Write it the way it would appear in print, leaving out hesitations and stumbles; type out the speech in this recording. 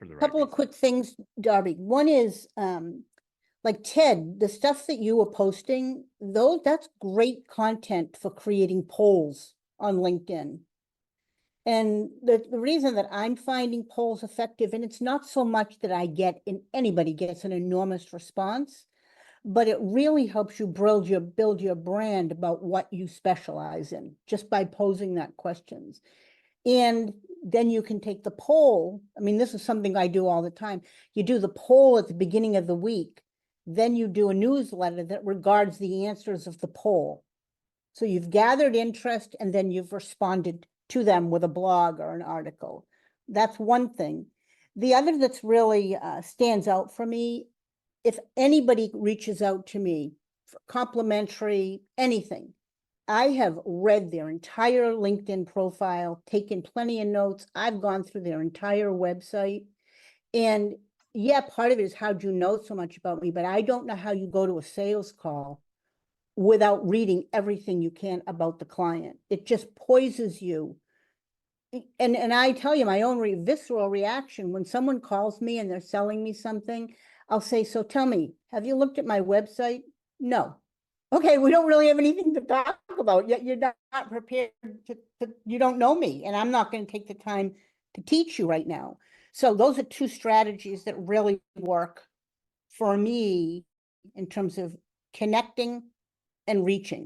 for the right Couple of reason. quick things, Darby. One is, like Ted, the stuff that you were posting, that's great content for creating polls on LinkedIn. And the reason that I'm finding polls effective, and it's not so much that anybody gets an enormous response, but it really helps you build your brand about what you specialize in just by posing that questions. And then you can take the poll. I mean, this is something I do all the time. You do the poll at the beginning of the week. Then you do a newsletter that regards the answers of the poll. So you've gathered interest and then you've responded to them with a blog or an article. That's one thing. The other that's really stands out for me, if anybody reaches out to me for complimentary anything, I have read their entire LinkedIn profile, taken plenty of notes. I've gone through their entire website. And yeah, part of it is how'd you know so much about me, but I don't know how you go to a sales call without reading everything you can about the client. It just poises you. And I tell you, my own visceral reaction when someone calls me and they're selling me something, I'll say, so tell me, have you looked at my website? No. Okay, we don't really have anything to talk about, yet you're not prepared you don't know me, and I'm not going to take the time to teach you right now. So those are two strategies that really work for me in terms of connecting and reaching.